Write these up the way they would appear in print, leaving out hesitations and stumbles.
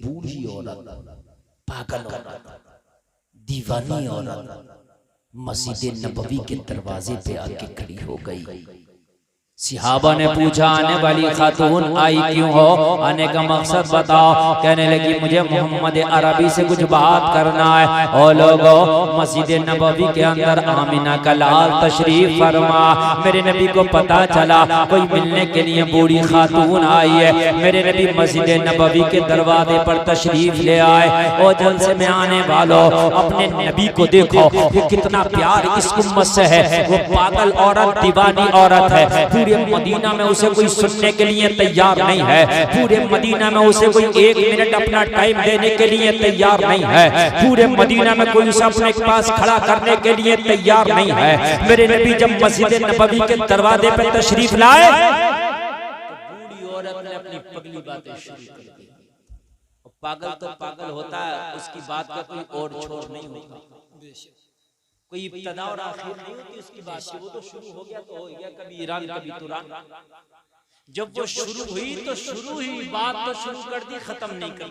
बूढ़ी औरत, पागल औरत, दीवानी औरत मस्जिद नबवी के दरवाजे पे आके खड़ी हो गई। सिहाबा ने पूछा आने वाली खातून आई क्यों हो, आने का मकसद बताओ। कहने लगी मुझे मोहम्मद अरबी से कुछ बात करना है। ओ लोगों, मस्जिद नबवी के अंदर आमिना का लाल तशरीफ फरमा। मेरे नबी को पता चला कोई मिलने के लिए बूढ़ी खातून आई है। मेरे नबी मस्जिद नबवी के दरवाजे पर तशरीफ ले आए। और जलसे में आने वालों, अपने नबी को देखो कि कितना प्यार इस उम्मत से है। वो पागल औरत, दीवानी औरत है। पूरे मदीना में उसे कोई सुनने के लिए तैयार नहीं है। पूरे मदीना में उसे कोई 1 मिनट अपना टाइम देने के लिए तैयार नहीं है। पूरे मदीना में कोई उसे अपने पास खड़ा करने के लिए तैयार नहीं है। मेरे नबी जब मस्जिद नबवी के दरवाजे पर तशरीफ लाए तो बूढ़ी औरत ने अपनी पगली बातें शुरू कर दी। पागल तो पागल होता है, उसकी बात का कोई और छोड़ नहीं होता, कोई इब्तिदा और आखिर नहीं होती उसकी बात की। वो तो शुरू हो गया तो हो गया, कभी ईरान कभी तुरान। जब वो शुरू हुई तो शुरू हुई, बात तो शुरू कर दी, खत्म नहीं कर।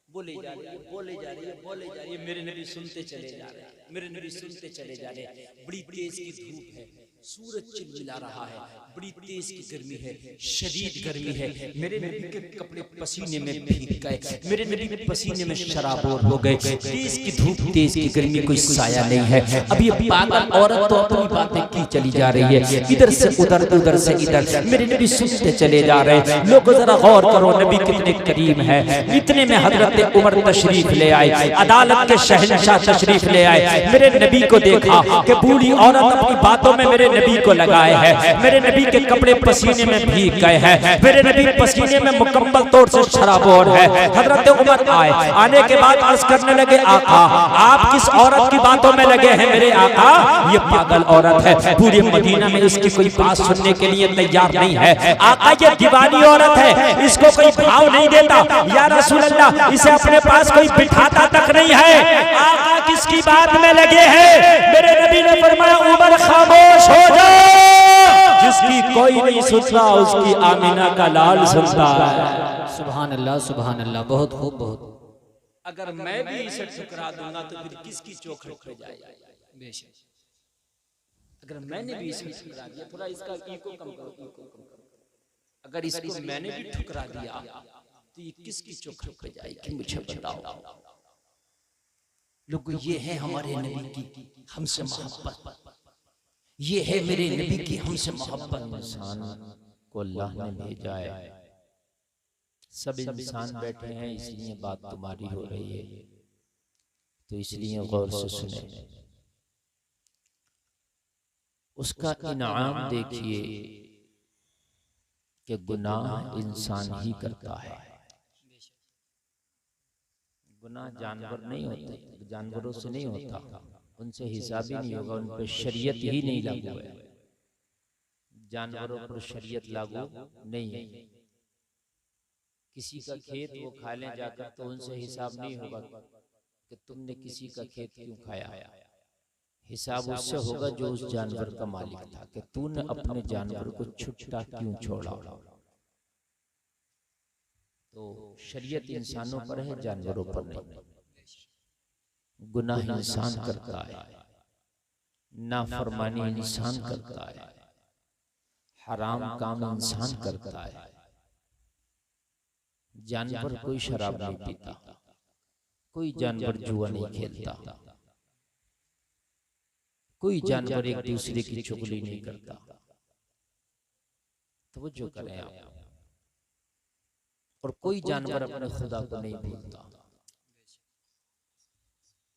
बोले जा रही है, बोले जा रही है, बोले जा रही है। मेरे नबी सुनते चले जा रहे हैं, मेरे नबी सुनते चले जा रहे हैं। बड़ी तेज की धूप है, सूरज चिलमिला रहा है, बड़ी तेज की गर्मी है, शदीद गर्मी है। मेरे नबी के कपड़े पसीने में भीग गए, मेरे नबी के पसीने में शराबोर हो गए। तेज की धूप, तेज की गर्मी, कोई साया नहीं है। अब ये पागल औरत तो अपनी बातें की चली जा रही है, इधर से उधर, उधर से इधर। मेरे नबी सुनते चले जा रहे हैं। लोग जरा गौर करो, नबी कितने करीम है। इतने में हजरत उमर तशरीफ ले आए, अदालत के शहंशाह तशरीफ ले आए। मेरे नबी को देखा कि बूढ़ी औरत अपनी बातों में मेरे नबी को लगाए है। मेरे नबी के कपड़े पसीने में भीग गए हैं, मेरे नबी पसीने में मुकम्मल तौर से शराबोर है। हजरत उमर आए, आने के बाद अर्ज करने लगे आका आप किस औरत की बातों में लगे हैं मेरे आका? ये पागल औरत है, पूरे मदीना में इसकी कोई बात सुनने के लिए तैयार नहीं है। आका ये दीवानी औरत है, इसको कोई भाव नहीं देता। या रसूल अल्लाह, इसे अपने पास कोई बिठाता तक नहीं है। आका किसकी बात में लगे हैं? मेरे नबी ने फरमाया उमर खामोश हो जाओ, जिसकी कोई नहीं सुनता उसकी आमीना का लाल सुनता है। सुभान अल्लाह, सुभान अल्लाह, बहुत खूब, बहुत। अगर मैं भी इसे ठुकरा दूंगा तो फिर किसकी चौखट हो जाएगी? बेशक अगर मैंने भी इसे ठुकरा दिया, थोड़ा इसका इको कम करो, इको कम करो। अगर इसको मैंने भी ठुकरा दिया तो ये किसकी चौखट हो जाएगी? मुझे बताओ। लोग ये है हमारे नबी की हमसे मोहब्बत, ये है मेरे नबी की हमसे मोहब्बत। इंसान को अल्लाह ने भेजा है, सब इंसान बैठे हैं, इसलिए बात तुम्हारी हो रही है, तो इसलिए गौर से सुने। उसका इनाम देखिए कि गुनाह इंसान ही करता है। गुनाह जानवर नहीं होते, जानवरों से नहीं होता, उनसे हिसाब ही नहीं होगा, उन पर शरीयत ही नहीं लागू है। जानवरों पर शरीयत लागू नहीं है। किसी का खेत वो खा लें जाकर तो उनसे हिसाब नहीं होगा कि तुमने किसी का खेत क्यों खाया। हिसाब उससे होगा जो उस जानवर का मालिक था कि तूने अपने जानवर को छुट्टा क्यों छोड़ा। तो शरीयत इंसानों पर है, जानवरों पर नहीं। गुनाह इंसान करता है, नाफरमानी इंसान करता है, हराम काम इंसान करता है। जानवर कोई शराब नहीं पीता, कोई जानवर जुआ नहीं खेलता, कोई जानवर एक दूसरे की चुगली नहीं करता। तो वो जो करें आप, और कोई जानवर अपने खुदा को नहीं भूलता।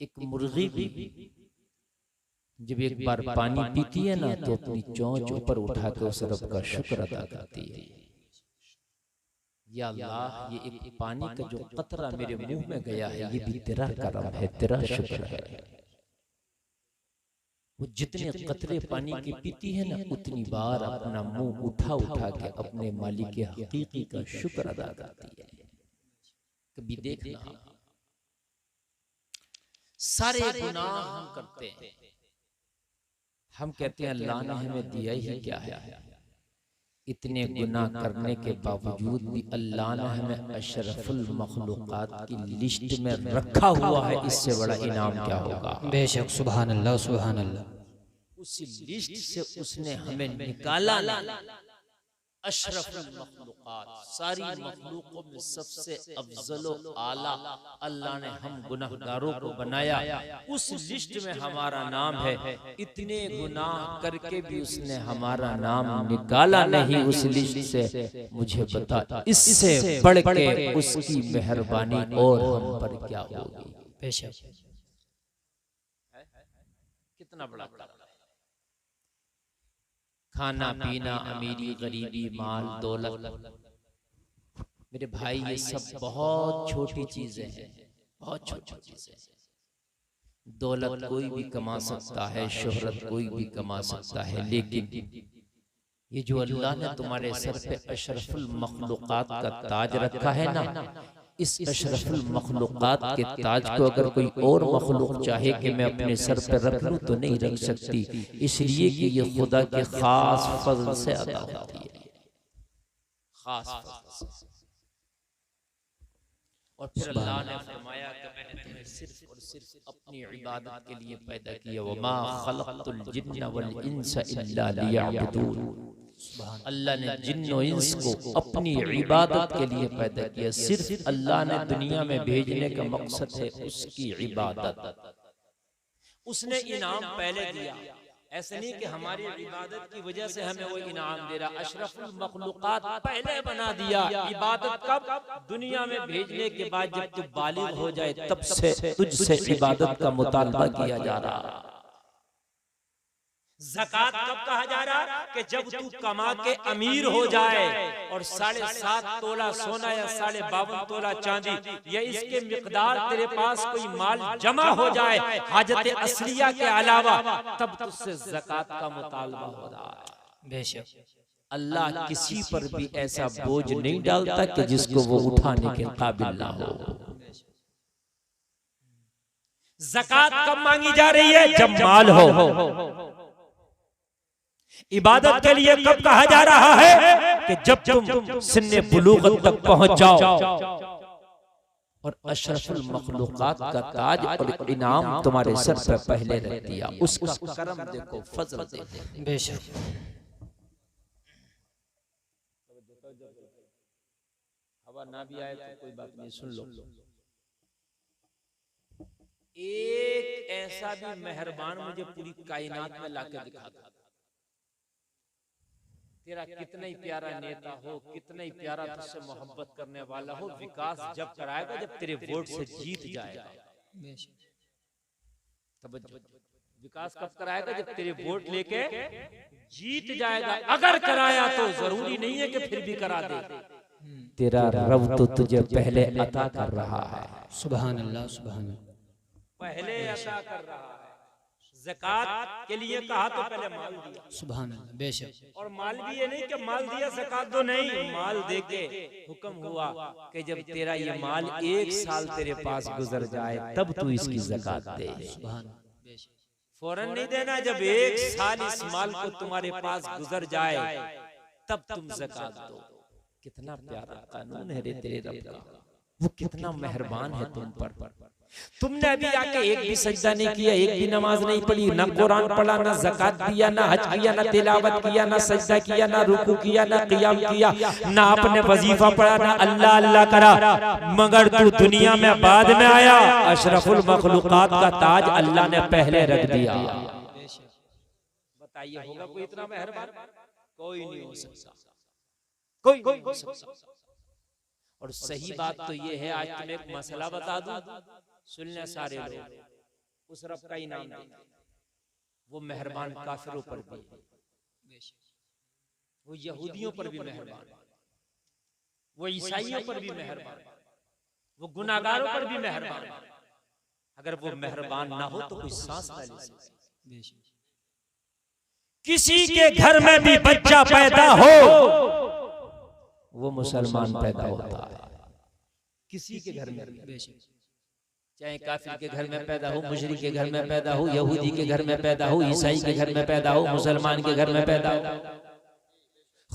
एक मुर्गी भी जब एक बार पानी पीती है ना तो अपनी चोंच ऊपर उठा के उस रब का शुक्र अदा करती है। या अल्लाह, ये एक पानी का जो कतरा मेरे मुंह में गया है, ये भी तेरा करम है, तेरा शुक्र है। वो जितने कतरे पानी की पीती है ना, उतनी बार अपना मुंह उठा उठा के अपने मालिक के हकीकी का शुक्र अदा करती है। कभी देखना, सारे गुनाह हम करते हैं, हम कहते हैं अल्लाह ने हमें दिया ही क्या है, इतने गुनाह करने के बावजूद भी अल्लाह ने हमें अशरफुल मखलूकात की लिस्ट में रखा हुआ है, इससे बड़ा इनाम क्या होगा। बेशक, सुभान अल्लाह, सुभान अल्लाह। उस लिस्ट से उसने हमें निकाला ना। अशरफुल मखलूकात, सारी मखलूकों में सबसे अफजल व आला अल्लाह ने हम गुनाहगारों को बनाया। उस लिस्ट में हमारा नाम है। इतने गुनाह करके भी उसने हमारा नाम निकाला नहीं उस लिस्ट से। मुझे बता, इससे बढ़ के उसकी मेहरबानी और हम पर क्या होगी। बेशक, कितना बड़ा खाना पीना, अमीरी गरीबी, माल दौलत, मेरे भाई ये सब बहुत छोटी चीजें हैं, बहुत छोटी चीजें हैं। दौलत कोई भी कमा सकता है, शोहरत कोई भी कमा सकता है, लेकिन ये जो अल्लाह ने तुम्हारे सर पे अशरफुल मखलूकात का ताज रखा है ना, इस अशरफुल मखलूकात के ताज को अगर कोई और मखलूक चाहे कि मैं अपने सर पर रख लूं तो नहीं रख सकती, इसलिए कि ये खुदा के खास फजल से अदा होती है, खास फजल से। और फिर अल्लाह ने फरमाया कि मैंने तुम्हें सिर्फ और सिर्फ अपनी इबादत के लिए पैदा किया। वमा खलक़तुल जिन्ना वल इंसा इल्ला लियअबुदून। अल्लाह ने जिन्न और इंस को अपनी इबादत के लिए पैदा किया। सिर्फ अल्लाह ने दुनिया में भेजने का मकसद है उसकी इबादत। उसने इनाम पहले दिया, ऐसा नहीं कि हमारी इबादत की वजह से हमें वो इनाम दे रहा। अशरफुल मखलूकात पहले बना दिया। इबादत कब? दुनिया में भेजने के बाद, जब तू बालिग हो जाए तब से तुझसे इबादत का मुतालबा किया जा रहा। ज़कात कब कहा जा रहा? कि जब तू कमा के अमीर हो जाए और 7.5 तोला सोना या 52.5 तोला चांदी या इसके मिकदार तेरे पास कोई माल जमा हो जाए हाजत असलिया के अलावा, तब तुझसे ज़कात का मुतालबा हो रहा है। बेशक, अल्लाह किसी पर भी ऐसा बोझ नहीं डालता कि जिसको वो उठाने के काबिल ना हो। ज़कात कब मांगी जा रही है? जब माल हो। इबादत के लिए कब कहा जा रहा है? कि जब तुम सिन्ने बुलूगत तक पहुंच जाओ। और अशरफुल मखलूकात का ताज और इनाम तुम्हारे सर पर पहले रख दिया। उसका करम देखो, फजल देखो। बेशक, हवा ना भी आए तो कोई बात नहीं, सुन लो। एक ऐसा भी मेहरबान मुझे पूरी कायनात में लाके दिखा दो। तेरा कितना ही प्यारा नेता हो, कितना ही प्यारा तुझसे मोहब्बत करने वाला हो, विकास जब कराएगा जब तेरे वोट से जीत जाएगा। विकास कब कराएगा? जब तेरे वोट लेके जीत जाएगा। अगर कराया तो जरूरी नहीं है कि फिर भी करा दे। तेरा रब तो तुझे पहले अता कर रहा है। सुभान अल्लाह, सुभान अल्लाह। पहले अता कर रहा है। ज़कात के लिए कहा तो पहले माल दिया। सुभान अल्लाह, बेशक। और माल भी ये नहीं कि माल दिया ज़कात दो, नहीं, माल देके हुक्म हुआ कि जब तेरा ये माल 1 साल तेरे पास गुजर जाए तब तू इसकी ज़कात दे। सुभान अल्लाह, बेशक। फौरन नहीं देना, जब 1 साल इस माल को तुम्हारे पास गुजर जाए तब तुम ज़कात दो। कितना प्यारा कानून है रे तेरे रब का। वो कितना मेहरबान है तुम पर। तुमने अभी आके एक भी सजदा नहीं किया, एक भी नमाज नहीं पढ़ी, ना कुरान पढ़ा, ना ज़कात दिया, ना हज किया, ना तिलावत किया, ना सजदा किया, ना रुकू किया, ना क़ियाम किया, ना आपने वजीफा पढ़ा, ना अल्लाह अल्लाह करा, मगर तू दुनिया में बाद में आया। अशरफुल मखलूकात का ताज अल्लाह ने पहले रख दिया। बताइए, होगा कोई इतना मेहरबान? कोई नहीं हो सकता, कोई नहीं हो सकता। और सही बात तो ये है, आज तुम्हें एक मसला बता दूं, सुनने सारे लोग। उस रब का इनाम देंगे, वो मेहरबान काफिरों पर भी, वो यहूदियों पर भी मेहरबान, वो ईसाइयों पर भी मेहरबान, वो गुनाहगारों पर भी मेहरबान। अगर वो मेहरबान ना हो तो कोई सांस ना ले सकता। किसी के घर में भी बच्चा पैदा हो वो मुसलमान पैदा होता है। किसी के घर में, चाहे काफिर के घर में पैदा हो, मुशरिक के घर में पैदा हो, यहूदी के घर में पैदा हो, ईसाई के घर में पैदा हो, मुसलमान के घर में पैदा हो,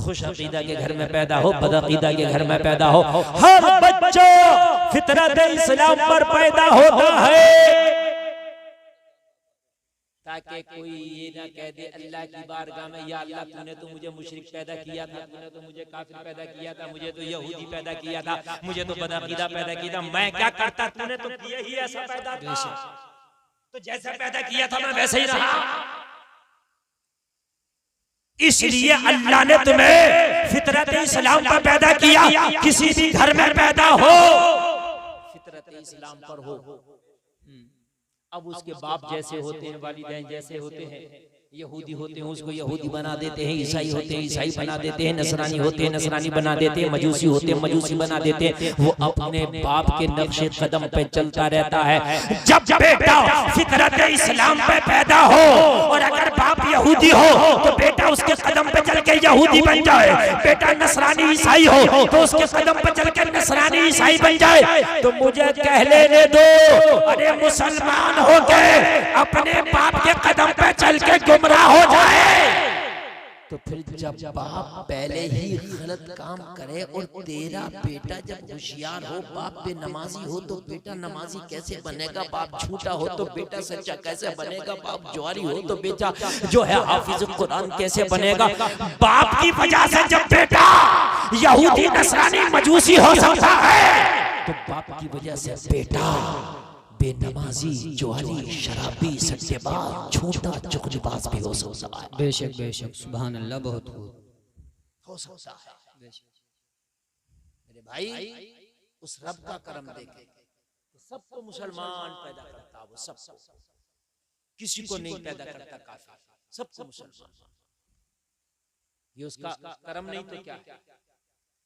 खुश अकीदा के घर में पैदा हो, बदअकीदा के घर में पैदा हो, हर बच्चा फितरत इस्लाम पर पैदा होता है, ताकि कोई ये ना कह दे अल्लाह की बारगाह में, या अल्लाह तूने तो मुझे मुशरिक पैदा किया था, तूने तो मुझे काफिर पैदा किया था, मुझे तो यहूदी पैदा किया था, मुझे तो बदअकीदा पैदा किया था, मैं क्या करता, तूने तो किया ही ऐसा पैदा था, तो जैसा पैदा किया था मैं वैसे ही रहा। इसलिए अल्लाह ने तुम्हें फितरत इस्लाम पर पैदा किया, किसी भी घर में पैदा हो फितरत इस्लाम पर हो। अब उसके बाप जैसे होते हैं, वालिदैन जैसे होते हैं, यहूदी होते हैं उसको यहूदी बना देते हैं, ईसाई होते हैं ईसाई बना देते हैं, नसरानी होते हैं नसरानी बना देते हैं, मजूसी होते हैं मजूसी बना देते हैं। वो अपने बाप के नक्शे कदम पे चलता रहता है। जब बेटा फितरत इस्लाम पे पैदा हो और अगर बाप यहूदी हो तो बेटा उसके कदम पे चल के यहूदी बन जाए, बेटा नसरानी ईसाई हो तो उसके कदम पे चल के नसरानी ईसाई बन जाए, तो मुझे कह लेने दो, अरे मुसलमान हो गए अपने बाप के कदम पे चल के गुमराह हो जाए। तो फिर जब बाप पहले ही गलत काम करे और तेरा बेटा जब होशियार हो, बाप बेनमाजी हो तो बेटा नमाजी कैसे बनेगा, बाप झूठा हो तो बेटा सच्चा कैसे बनेगा, बाप ज्वारी हो तो बेटा जो है हाफिज कुरान कैसे बनेगा। बाप की वजह से जब बेटा यहूदी नसरानी मजूसी हो सकता है, तो बाप की वजह से बेटा बेनमाजी ज्वारी शराबी सट्टेबाज झूठा चुगलबाज भी हो सकता है। बेशक बेशक सुभान अल्लाह, बहुत हो सकता है। मेरे भाई उस रब का करम देखे, सबको मुसलमान पैदा करता है, वो सबको, किसी को नहीं पैदा करता काफिर, सबको मुसलमान। ये उसका करम नहीं तो क्या,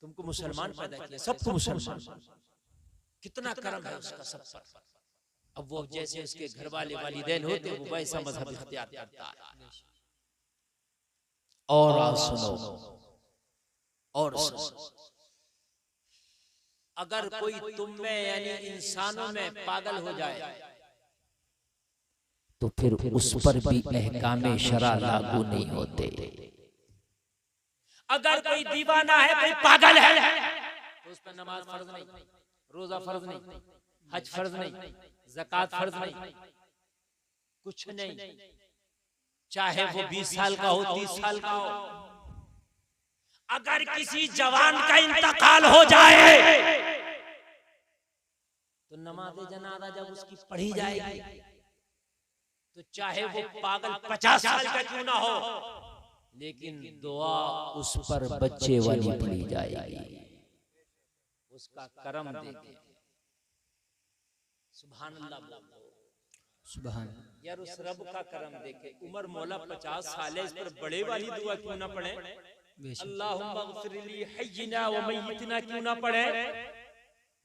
तुमको मुसलमान पैदा किया, सबको मुसलमान, कितना करम है उसका सब पर। अब वो जैसे उसके घर वाले वालिदैन होते वो वैसा मजहब इख्तियार करता है। और सुनो, और सुनो, अगर कोई तुम में यानी इंसानों में पागल हो जाए तो फिर उस पर भी अहकामे शरा लागू नहीं होते। अगर कोई दीवाना है, कोई पागल है, तो उस पर नमाज फर्ज नहीं, रोजा फर्ज नहीं, हज फर्ज नहीं, ज़कात फर्ज नहीं, कुछ नहीं, चाहे वो 20 साल का हो 30 साल का हो। अगर किसी जवान का इंतकाल हो जाए तो नमाज़े जनाजा जब उसकी पढ़ी जाएगी तो चाहे वो पागल 50 साल का क्यों ना हो, लेकिन दुआ उस पर बच्चे वाली पढ़ी जाएगी, उसका करम देखे। सुभान अल्लाह, सुभान यार उस रब का करम देखे। उमर मौला 50 साल है, इस पर बड़े वाली दुआ क्यों ना पढ़े, अल्लाहुम्मा ग़फ़िरली हय्यिना व मय्यितना क्यों ना पढ़े।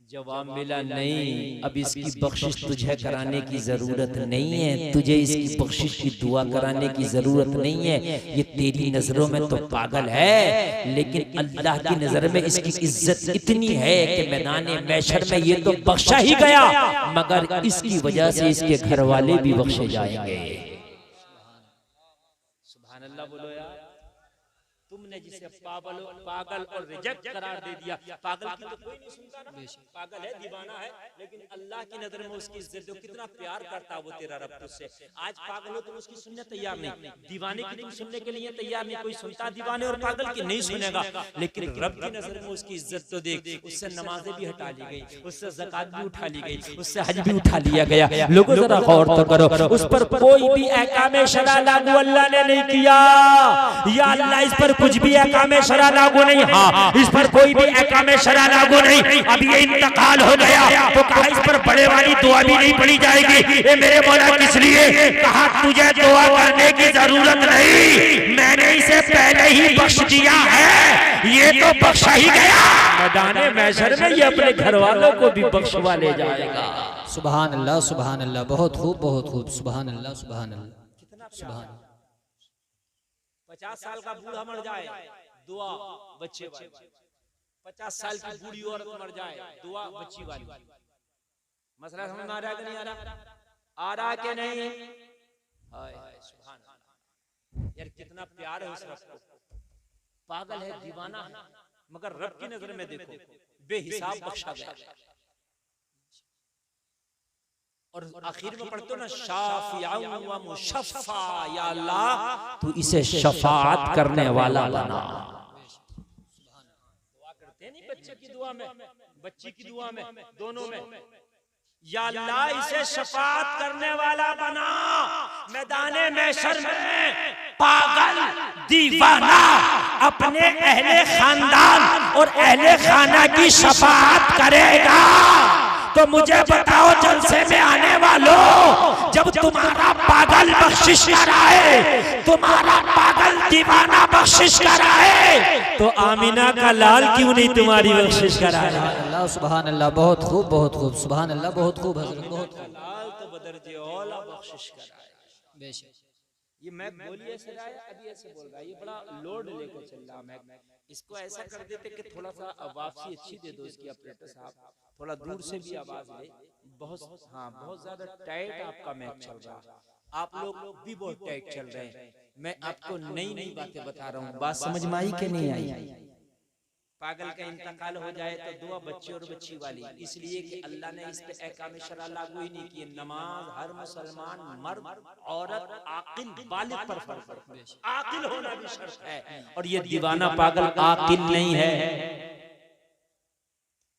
जवाब मिला नहीं, अब इसकी बख्शिश तुझे कराने की जरूरत नहीं है, तुझे इसकी बख्शिश की दुआ कराने की जरूरत नहीं है। ये तेरी नजरों में तो पागल है, लेकिन अल्लाह की नजर में इसकी इज्जत इतनी है कि मैदाने महशर में ये तो बख्शा ही गया, मगर इसकी वजह से इसके घर वाले भी बख्शे जाएंगे। सुभान अल्लाह बोलो यार। तुमने जिसे पागल और रिजेक्ट करार दे दिया, पागल की तो कोई नहीं सुनता ना, पागल है दीवाना है, लेकिन अल्लाह की नजर में उसकी इज्जत जो कितना प्यार करता वो तेरा रब तुझसे। आज पागल हो तुम उसकी सुनने तैयार नहीं, दीवाने की तुम सुनने के लिए तैयार नहीं, कोई सुनता दीवाने और पागल की नहीं सुनेगा, लेकिन रब की नजर में उसकी इज्जत तो देख, उससे नमाजें भी हटा ली गई, उससे ज़कात भी उठा ली गई, उससे हज भी उठा लिया गया। लोगों जरा गौर तो करो, उस पर कोई भी अहकामे शरा लागू अल्लाह ने नहीं किया, या अल्लाह इस पर कुछ भी अहकामे शरा लागू नहीं, हाँ इस पर कोई भी अहकामे शरा लागू नहीं। अब ये इंतकाल हो गया तो कहा इस पर बड़े वाली दुआ भी नहीं पढ़ी जाएगी। ये मेरे मौला किस लिए कहा, तुझे दुआ करने की जरूरत नहीं, मैंने इसे पहले ही बख्श दिया है, ये तो बख्शा ही गया, मैदाने महशर में ये अपने घर वालों को भी बख्शवा ले जाएगा। सुभान अल्लाह, सुभान अल्लाह, बहुत खूब, बहुत खूब, सुभान अल्लाह, सुभान अल्लाह, सुभान। 50 साल का बूढ़ा मर जाए दुआ बच्चे वाली, 50 साल की बूढ़ी औरत मर जाए दुआ बच्ची वाली। मसला समझ में आ रहा है कि नहीं आ रहा, आ रहा कि नहीं? हाय सुभान अल्लाह, यार कितना प्यार है उस रब को। पागल है, दीवाना है, मगर रब की नजर में देखो बेहिसाब बख्शा गया। और आखिर में पढ़ते हो ना, शाफिया व मुशफ़ा, या अल्लाह तू इसे शफाअत करने वाला बना। दुआ करते नहीं बच्चे की दुआ में, बच्ची की दुआ में, दोनों में, या अल्लाह इसे शफाअत करने वाला बना। मैदाने महशर में पागल दीवाना अपने अहले खानदान और अहले खाना की शफाअत करेगा। तो मुझे बताओ जलसे में आने वालों, जब तुम्हारा पागल बख्शिश कराए, तुम्हारा पागल दीवाना बख्शिश कराए, तो आमीना का लाल क्यों नहीं तुम्हारी बख्शिश कराए? अल्लाह सुभान अल्लाह, बहुत खूब बहुत खूब, सुभान अल्लाह, बहुत खूब हजरत, बहुत खूब। लाल तो बदरजे औला बख्शिश कराए। बेशक ये मैं बोलिए से आया, अभी ऐसे बोल रहा है, ये बड़ा लोड लेकर चल रहा। मैं इसको ऐसा कर देते कि थोड़ा सा वापसी अच्छी दे दो इसकी, ऑपरेटर साहब थोड़ा दूर से भी आवाज ले। बहुत हाँ, बहुत ज्यादा टाइट आपका मैच चल रहा, आप लोग भी बहुत टाइट चल रहे हैं। मैं आपको नई नई बातें बता रहा हूँ, बात समझ में आई कि नहीं आई? पागल का इंतकाल हो जाए तो दुआ बच्चे और बच्ची वाली, इसलिए कि अल्लाह ने इस पे अहकाम शरअ लागू ही नहीं किए। नमाज हर मुसलमान मर्द औरत आकिल बालिग पर फर्ज है, आकिल होना भी शर्त है। और ये दीवाना पागल आकिल नहीं है,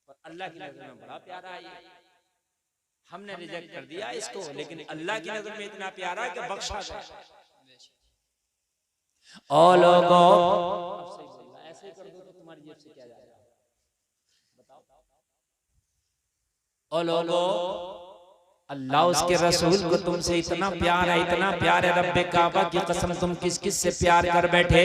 और अल्लाह की नजर में बड़ा प्यारा है। हमने रिजेक्ट कर दिया इसको, लेकिन अल्लाह की नजर में इतना प्यारा है कि बख्शा गया। ओ लोगों, ऐसे कर दो तो तुम्हारी जेब से क्या जाएगा, बताओ। ओ लोगों, अल्लाह उसके रसूल को तुमसे इतना प्यार है, इतना प्यार है, रब्बे काबा की कसम तुम किस किस से प्यार कर बैठे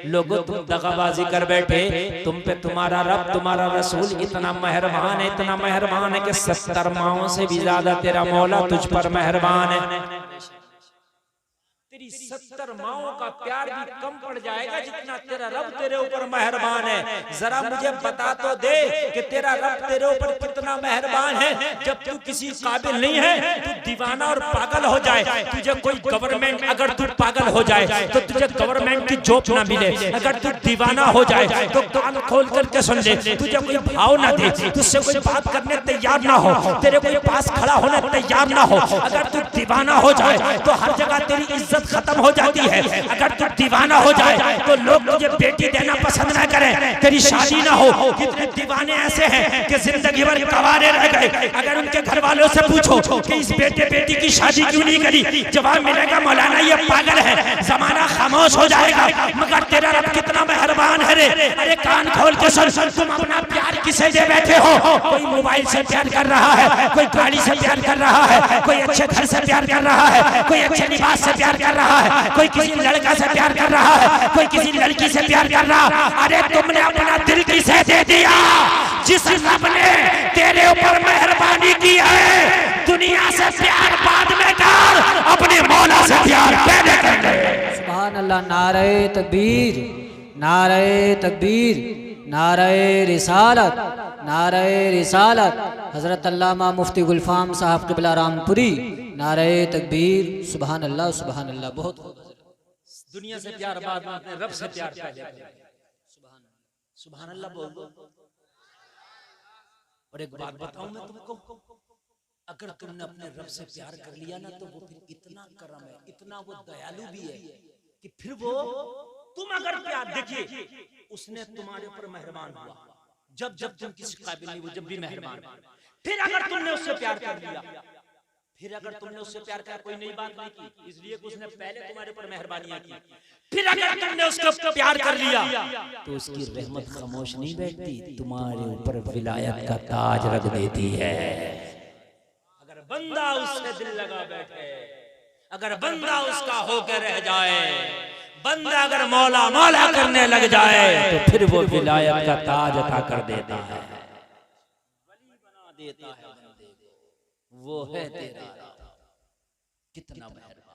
लोगों, तुम दगाबाजी कर बैठे। तुम पे तुम्हारा रब, तुम्हारा रसूल इतना मेहरबान है, इतना मेहरबान है कि 70 माओं से भी ज्यादा तेरा मौला तुझ पर मेहरबान है। तेरी 70 माओं का प्यार भी कम पड़ जाएगा जितना तेरा रब तेरे ऊपर मेहरबान है। जरा मुझे बता तो दे कि तेरा रब तेरे ऊपर कितना मेहरबान है। जब तू किसी काबिल नहीं है, तू दीवाना और पागल हो जाए, तुझे कोई गवर्नमेंट, अगर तू पागल हो जाए तो तुझे गवर्नमेंट की जॉब ना मिले, अगर तू दीवाना हो जाए तो कान खोल करके सुन ले, तुझे कोई भाव ना दे, तुझसे कोई बात करने तैयार ना हो, तेरे कोई पास खड़ा होने तैयार ना हो, अगर तू दीवाना हो जाए तो हर जगह तेरी इज्जत खत्म हो जाती है। अगर तू दीवाना हो जाए तो लोग तुझे बेटी देना पसंद ना करें, तेरी शादी ना हो। कितने दीवाने ऐसे हैं कि जिंदगी भर कवारे रह गए। अगर उनके घर वालों से पूछो कि इस बेटी की शादी क्यों नहीं करी, जवाब मिलेगा मौलाना ये पागल है, जमाना खामोश हो जाएगा। मगर तेरा रब कितना मेहरबान है रे। अरे कान खोल के सुन, तुम अपना प्यार किसे दे बैठे हो? कोई मोबाइल से प्यार कर रहा है, कोई गाड़ी से प्यार कर रहा है, कोई अच्छे घर से प्यार कर रहा है, कोई अच्छे लिबास से प्यार कर रहा है, कोई किसी लड़का से प्यार कर रहा है, कोई किसी लड़की से प्यार कर रहा। अरे तुमने अपना दिल किसे दे दिया? जिस रब ने तेरे ऊपर मेहरबानी की है, दुनिया से प्यार बाद में कर, अपने मौला से प्यार पहले कर ले। सुभान अल्लाह, नारे तकबीर, नारे तकबीर, नारे रिसालत, नारे रिसालत। हजरत अल्लामा मुफ्ती गुलफाम साहब क़िबला रामपुरी, नारे तकबीर, सुभान अल्लाह, सुभान अल्लाह, बहुत खूब। दुनिया से प्यार बाद में अपने रब से प्यार पहले। सुभान अल्लाह बोल दो। और एक बात बताऊं मैं तुमको, अगर तुमने अपने रब से प्यार कर लिया ना, तो वो फिर इतना करम है, इतना वो दयालु भी है कि फिर वो तुम अगर प्यार, देखिए उसने तुम्हारे ऊपर मेहरबान हुआ, जब जब तुम किसी काबिल नहीं, वो जब भी मेहरबान। फिर अगर तुमने उससे प्यार कर लिया, फिर अगर तुमने उससे प्यार किया, कोई नई बात नहीं की, इसलिए कि उसने पहले तुम्हारे ऊपर मेहरबानियां की। फिर अगर तुमने उसको प्यार कर लिया तो उसकी रहमत खामोश नहीं बैठती, तुम्हारे ऊपर विलायत का ताज रख देती है। अगर बंदा उससे दिल लगा बैठे, अगर बंदा उसका होकर रह जाए, बंदा अगर मौला मौला करने लग जाए, तो फिर वो विलायत का ताज अता कर देता है, वली बना देता है। वो है तेरा कितना मेहरबान।